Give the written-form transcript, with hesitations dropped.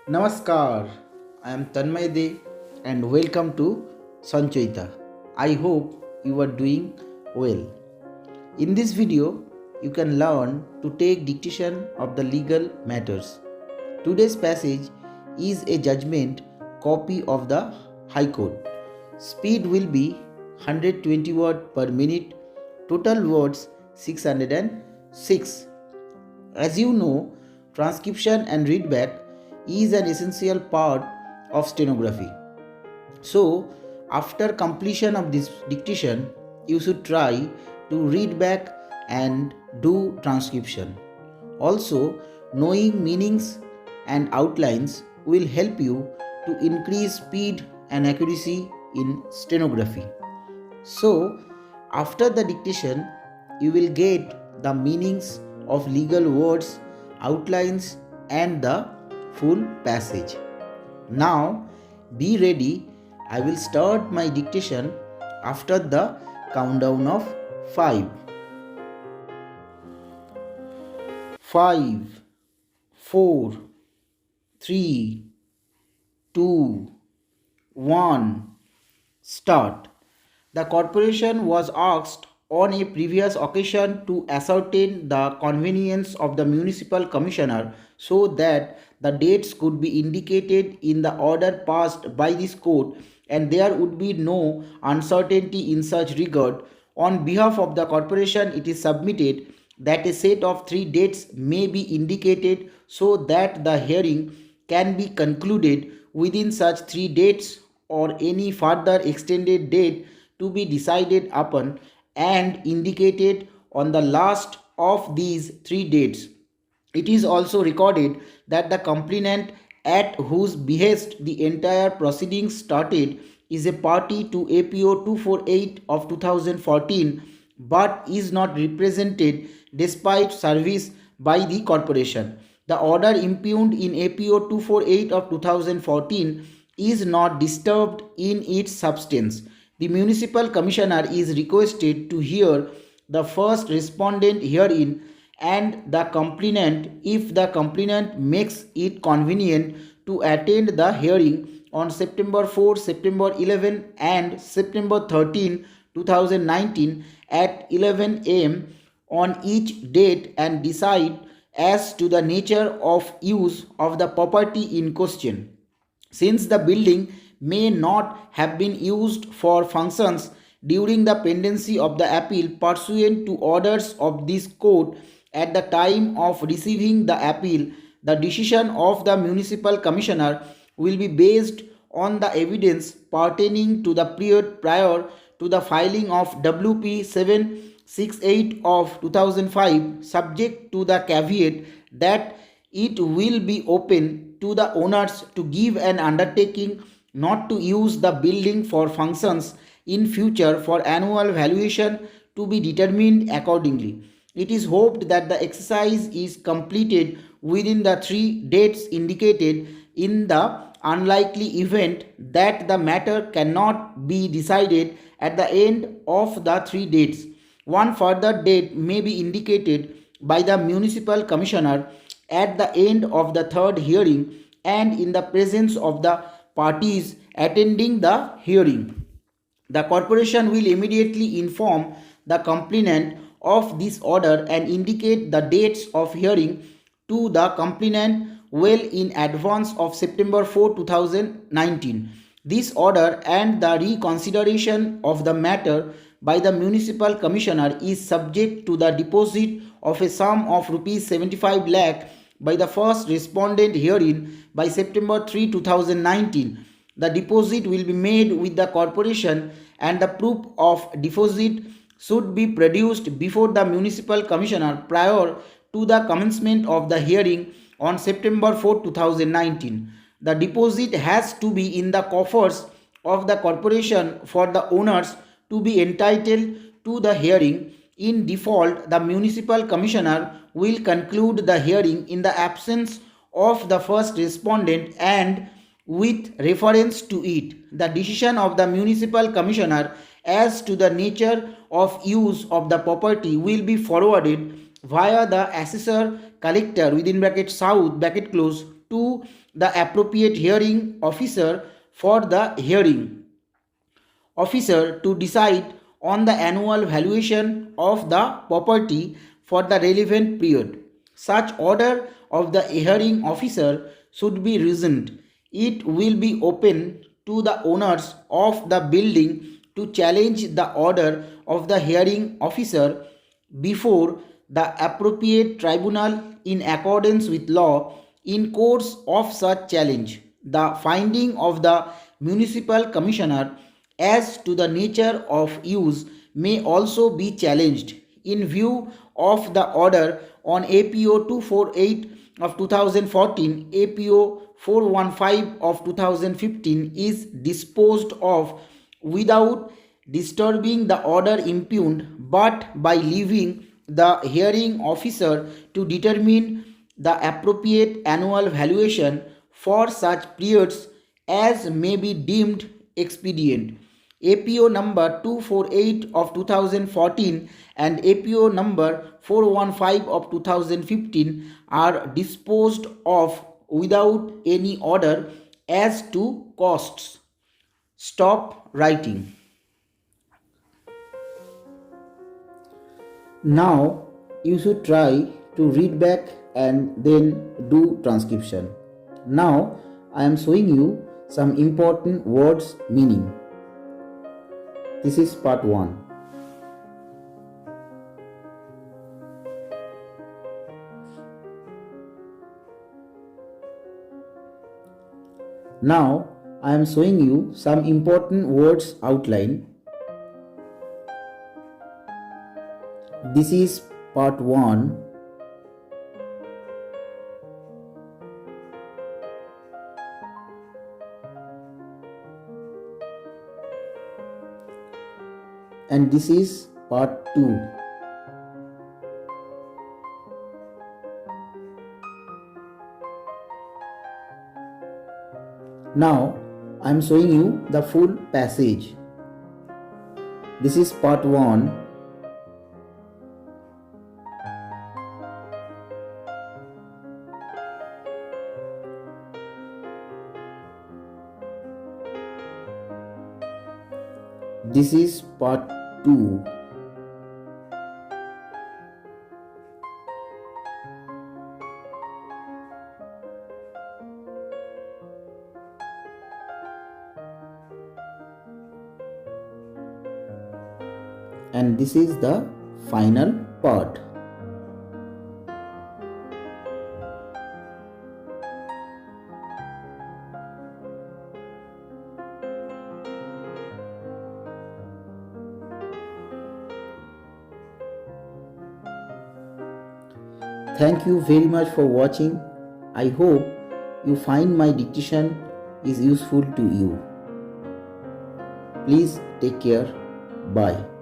Namaskar, I am Tanmay De and welcome to Sanchoita. I hope you are doing well. In this video, you can learn to take dictation of the legal matters. Today's passage is a judgment copy of the High Court. Speed will be 120 words per minute, total words 606. As you know, transcription and readback is an essential part of stenography. So, after completion of this dictation, you should try to read back and do transcription. Also, knowing meanings and outlines will help you to increase speed and accuracy in stenography. So, after the dictation, you will get the meanings of legal words, outlines, and the full passage. Now, be ready. I will start my dictation after the countdown of 5. 5, 4, 3, 2, 1. Start. The corporation was asked on a previous occasion to ascertain the convenience of the municipal commissioner so that the dates could be indicated in the order passed by this court and there would be no uncertainty in such regard. On behalf of the corporation, it is submitted that a set of 3 dates may be indicated so that the hearing can be concluded within such 3 dates or any further extended date to be decided upon and indicated on the last of these 3 dates. It is also recorded that the complainant at whose behest the entire proceedings started is a party to APO 248 of 2014 but is not represented despite service by the corporation. The order impugned in APO 248 of 2014 is not disturbed in its substance. The municipal commissioner is requested to hear the first respondent herein and the complainant if the complainant makes it convenient to attend the hearing on September 4, September 11 and September 13, 2019 at 11 am on each date and decide as to the nature of use of the property in question. Since the building may not have been used for functions during the pendency of the appeal pursuant to orders of this court at the time of receiving the appeal, the decision of the municipal commissioner will be based on the evidence pertaining to the period prior to the filing of WP 768 of 2005, subject to the caveat that it will be open to the owners to give an undertaking not to use the building for functions in future for annual valuation to be determined accordingly. It is hoped that the exercise is completed within the 3 dates indicated. In the unlikely event that the matter cannot be decided at the end of the 3 dates, one further date may be indicated by the municipal commissioner at the end of the 3rd hearing and in the presence of the parties attending the hearing. The corporation will immediately inform the complainant of this order and indicate the dates of hearing to the complainant well in advance of September 4, 2019. This order and the reconsideration of the matter by the municipal commissioner is subject to the deposit of a sum of rupees 75 lakh by the first respondent herein by September 3, 2019. The deposit will be made with the corporation and the proof of deposit should be produced before the municipal commissioner prior to the commencement of the hearing on September 4, 2019. The deposit has to be in the coffers of the corporation for the owners to be entitled to the hearing. In default, the municipal commissioner will conclude the hearing in the absence of the first respondent and with reference to it. The decision of the municipal commissioner as to the nature of use of the property will be forwarded via the assessor collector (south) to to the appropriate hearing officer for the hearing officer to decide on the annual valuation of the property for the relevant period. Such order of the hearing officer should be rescinded. It will be open to the owners of the building to challenge the order of the hearing officer before the appropriate tribunal in accordance with law. In course of such challenge, the finding of the municipal commissioner as to the nature of use may also be challenged. In view of the order on APO 248 of 2014, APO 415 of 2015 is disposed of without disturbing the order impugned, but by leaving the hearing officer to determine the appropriate annual valuation for such periods as may be deemed expedient. APO number 248 of 2014 and APO number 415 of 2015 are disposed of without any order as to costs. Stop writing. Now you should try to read back and then do transcription. Now I am showing you some important words meaning. This is part 1. Now I am showing you some important words outline. This is part 1. And this is part 2. Now I am showing you the full passage. This is part 1. This is part 2. And this is the final part. Thank you very much for watching. I hope you find my dictation is useful to you. Please take care. Bye.